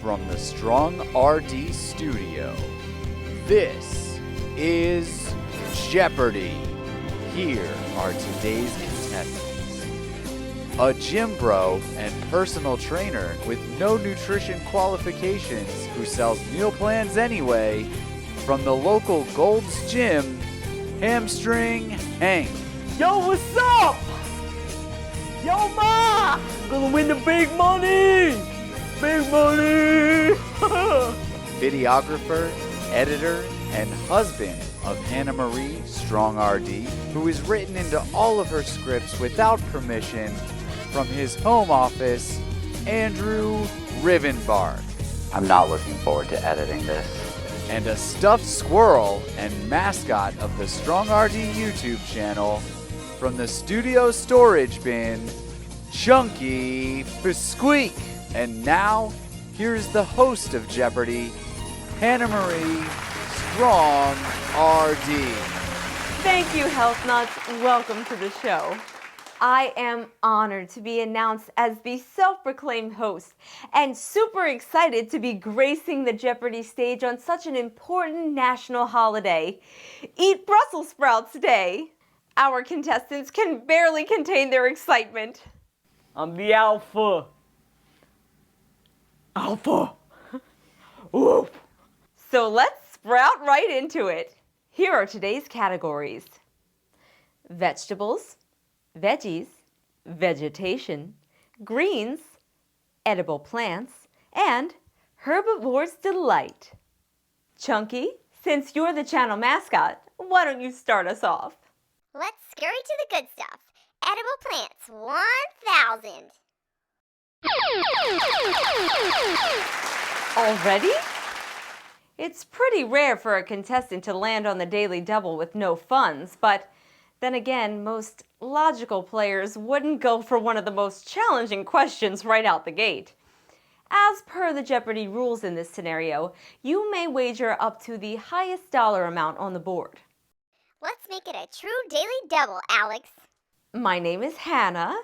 from the Strong RD studio, this is Jeopardy! Here are today's contestants. A gym bro and personal trainer with no nutrition qualifications who sells meal plans anyway, from the local Gold's Gym, Hamstring Hank. Yo, what's up? Yo, ma! Gonna win the big money! Big money! Videographer, editor, and husband of Hannah Marie, Strong RD, who is written into all of her scripts without permission from his home office, Andrew Rivenbark. I'm not looking forward to editing this. And a stuffed squirrel and mascot of the Strong RD YouTube channel, from the studio storage bin, Chunky Bisqueak. And now, here's the host of Jeopardy, Hannah Marie, Strong RD. Thank you, Health Nuts. Welcome to the show. I am honored to be announced as the self-proclaimed host and super excited to be gracing the Jeopardy stage on such an important national holiday, Eat Brussels Sprouts Day. Our contestants can barely contain their excitement. I'm the alpha. Alpha. Whoop. So let's sprout right into it. Here are today's categories: vegetables, veggies, vegetation, greens, edible plants, and herbivore's delight. Chunky, since you're the channel mascot, why don't you start us off? Let's scurry to the good stuff. Edible plants, 1,000. Already? It's pretty rare for a contestant to land on the daily double with no funds, but then again, most logical players wouldn't go for one of the most challenging questions right out the gate. As per the Jeopardy rules in this scenario, you may wager up to the highest dollar amount on the board. Let's make it a true daily double, Alex. My name is Hannah,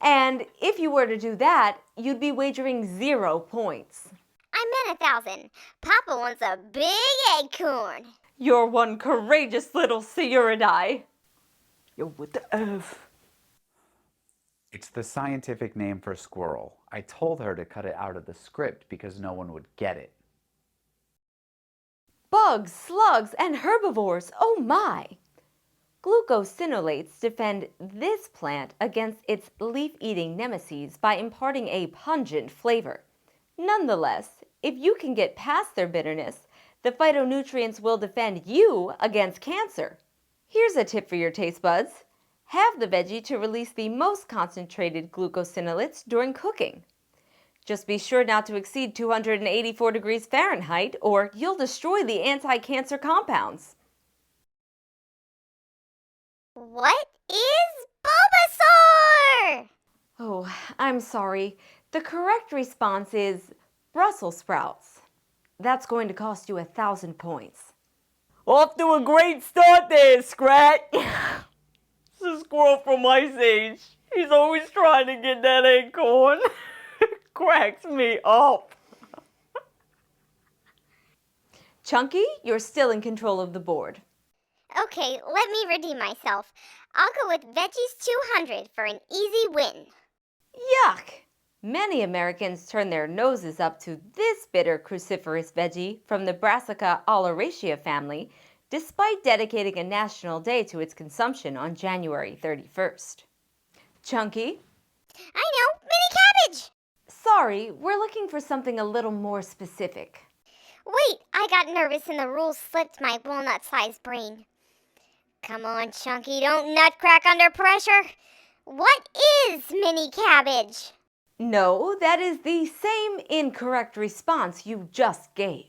and if you were to do that, you'd be wagering 0 points. I meant 1,000. Papa wants a big acorn. You're one courageous little Seuridai. Yo, what the F? It's the scientific name for squirrel. I told her to cut it out of the script because no one would get it. Bugs, slugs, and herbivores, oh my! Glucosinolates defend this plant against its leaf-eating nemesis by imparting a pungent flavor. Nonetheless, if you can get past their bitterness, the phytonutrients will defend you against cancer. Here's a tip for your taste buds. Have the veggie to release the most concentrated glucosinolates during cooking. Just be sure not to exceed 284 degrees Fahrenheit or you'll destroy the anti-cancer compounds. What is Bulbasaur? Oh, I'm sorry. The correct response is Brussels sprouts. That's going to cost you 1,000 points. Off to a great start there, Scrat. It's a squirrel from Ice Age. He's always trying to get that acorn. Cracks me up. Chunky, you're still in control of the board. Okay, let me redeem myself. I'll go with veggies 200 for an easy win. Yuck! Many Americans turn their noses up to this bitter cruciferous veggie from the Brassica oleracea family, despite dedicating a national day to its consumption on January 31st. Chunky? I know, mini cabbage! Sorry, we're looking for something a little more specific. Wait, I got nervous and the rules slipped my walnut-sized brain. Come on, Chunky, don't nutcrack under pressure. What is mini cabbage? No, that is the same incorrect response you just gave.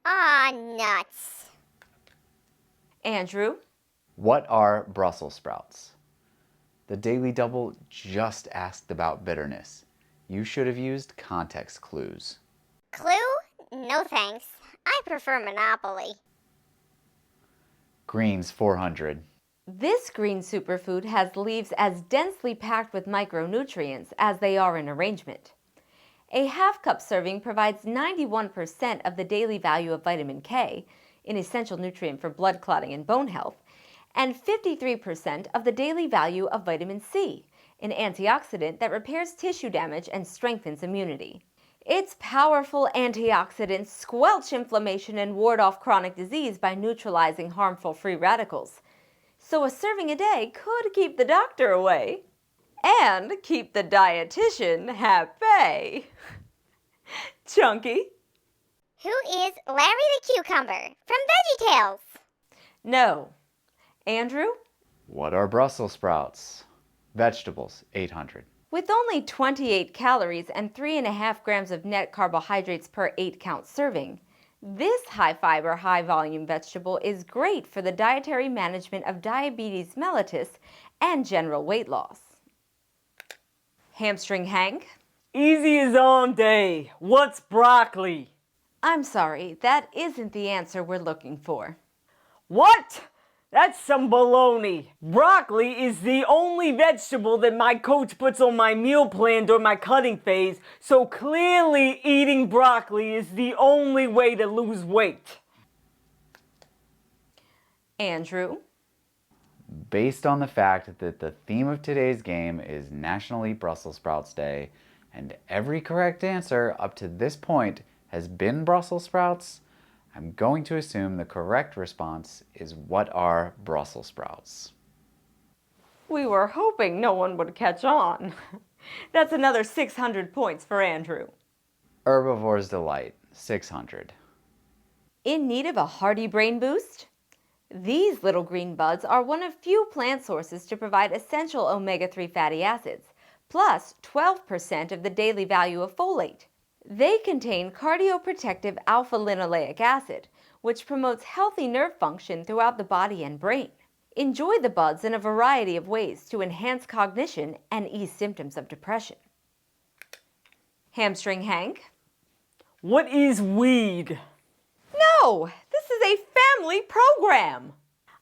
Ah, nuts. Andrew? What are Brussels sprouts? The Daily Double just asked about bitterness. You should have used context clues. Clue? No thanks. I prefer Monopoly. Greens 400. This green superfood has leaves as densely packed with micronutrients as they are in arrangement. A half-cup serving provides 91% of the daily value of vitamin K, an essential nutrient for blood clotting and bone health, and 53% of the daily value of vitamin C, an antioxidant that repairs tissue damage and strengthens immunity. Its powerful antioxidants squelch inflammation and ward off chronic disease by neutralizing harmful free radicals. So a serving a day could keep the doctor away and keep the dietitian happy. Chunky? Who is Larry the Cucumber from VeggieTales? No. Andrew? What are Brussels sprouts? Vegetables, 800. With only 28 calories and 3.5 grams of net carbohydrates per 8-count serving, this high-fiber, high-volume vegetable is great for the dietary management of diabetes mellitus and general weight loss. Hamstring Hank? Easy as all day. What's broccoli? I'm sorry, that isn't the answer we're looking for. What? That's some baloney. Broccoli is the only vegetable that my coach puts on my meal plan during my cutting phase, so clearly eating broccoli is the only way to lose weight. Andrew? Based on the fact that the theme of today's game is National Eat Brussel Sprouts Day, and every correct answer up to this point has been Brussels sprouts, I'm going to assume the correct response is what are Brussels sprouts? We were hoping no one would catch on. That's another 600 points for Andrew. Herbivore's Delight, 600. In need of a hearty brain boost? These little green buds are one of few plant sources to provide essential omega-3 fatty acids, plus 12% of the daily value of folate. They contain cardioprotective alpha-linoleic acid, which promotes healthy nerve function throughout the body and brain. Enjoy the buds in a variety of ways to enhance cognition and ease symptoms of depression. Hamstring Hank? What is weed? No, this is a family program.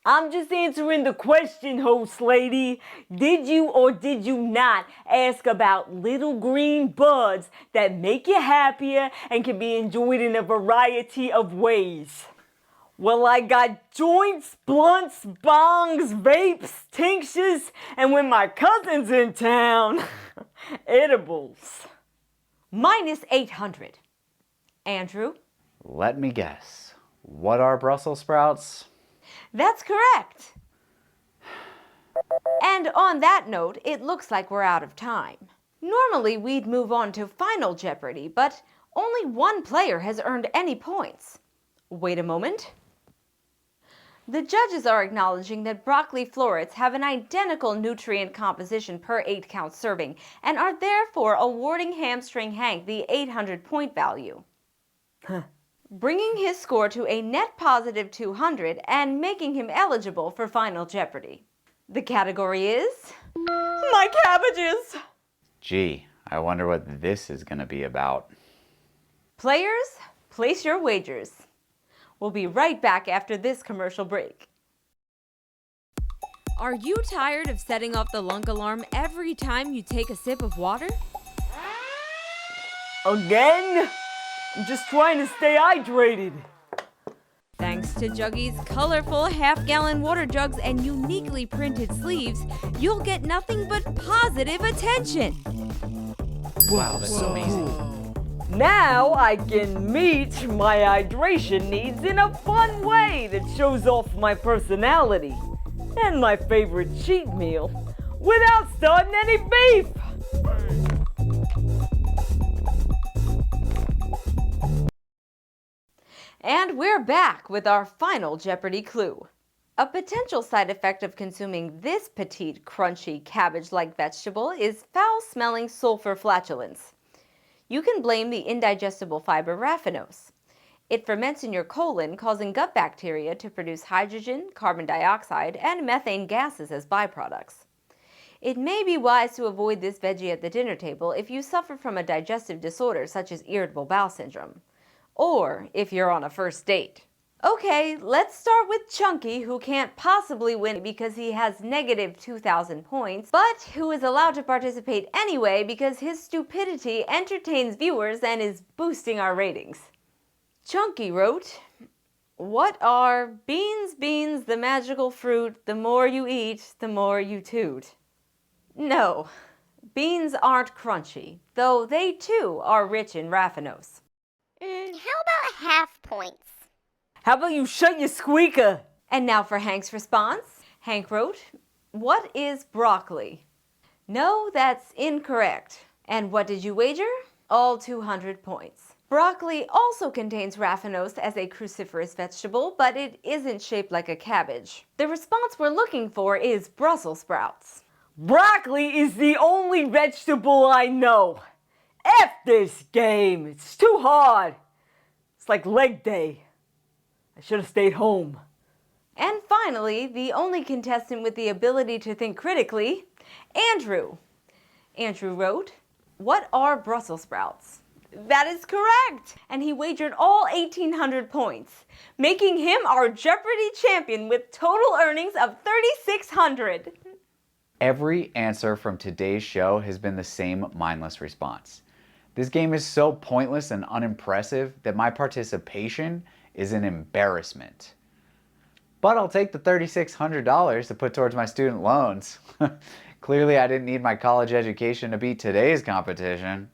I'm just answering the question, host lady. Did you or did you not ask about little green buds that make you happier and can be enjoyed in a variety of ways? Well, I got joints, blunts, bongs, vapes, tinctures, and when my cousin's in town, edibles. Minus 800. Andrew? Let me guess. What are Brussels sprouts? That's correct. And on that note, it looks like we're out of time. Normally, we'd move on to Final Jeopardy, but only one player has earned any points. Wait a moment. The judges are acknowledging that broccoli florets have an identical nutrient composition per 8-count serving and are therefore awarding Hamstring Hank the 800-point value. Bringing his score to a net positive 200 and making him eligible for Final Jeopardy. The category is... My cabbages! Gee, I wonder what this is going to be about. Players, place your wagers. We'll be right back after this commercial break. Are you tired of setting off the lunk alarm every time you take a sip of water? Again? I'm just trying to stay hydrated. Thanks to Juggy's colorful half-gallon water jugs and uniquely printed sleeves, you'll get nothing but positive attention. Wow, that's amazing. Now I can meet my hydration needs in a fun way that shows off my personality and my favorite cheat meal without starting any beef. And we're back with our final Jeopardy clue. A potential side effect of consuming this petite, crunchy, cabbage-like vegetable is foul-smelling sulfur flatulence. You can blame the indigestible fiber raffinose. It ferments in your colon, causing gut bacteria to produce hydrogen, carbon dioxide, and methane gases as byproducts. It may be wise to avoid this veggie at the dinner table if you suffer from a digestive disorder such as irritable bowel syndrome, or if you're on a first date. Okay, let's start with Chunky, who can't possibly win because he has negative 2,000 points, but who is allowed to participate anyway because his stupidity entertains viewers and is boosting our ratings. Chunky wrote, "What are beans, the magical fruit, the more you eat, the more you toot?" No, beans aren't crunchy, though they too are rich in raffinose. How about half points? How about you shut your squeaker? And now for Hank's response. Hank wrote, "What is broccoli?" No, that's incorrect. And what did you wager? All 200 points. Broccoli also contains raffinose as a cruciferous vegetable, but it isn't shaped like a cabbage. The response we're looking for is Brussels sprouts. Broccoli is the only vegetable I know. F this game. It's too hard. It's like leg day. I should have stayed home. And finally, the only contestant with the ability to think critically, Andrew. Andrew wrote, "What are Brussels sprouts?" That is correct! And he wagered all 1,800 points, making him our Jeopardy champion with total earnings of 3,600. Every answer from today's show has been the same mindless response. This game is so pointless and unimpressive that my participation is an embarrassment. But I'll take the $3,600 to put towards my student loans. Clearly I didn't need my college education to beat today's competition.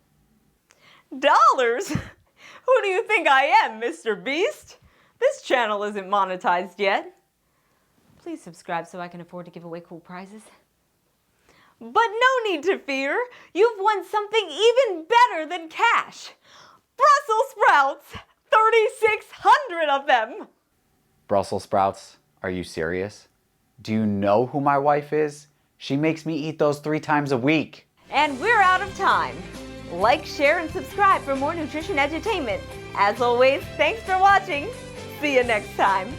Dollars? Who do you think I am, Mr. Beast? This channel isn't monetized yet. Please subscribe so I can afford to give away cool prizes. But no need to fear. You've won something even better than cash. Brussels sprouts! 3,600 of them! Brussels sprouts, are you serious? Do you know who my wife is? She makes me eat those 3 times a week. And we're out of time. Like, share, and subscribe for more nutrition edutainment. As always, thanks for watching. See you next time.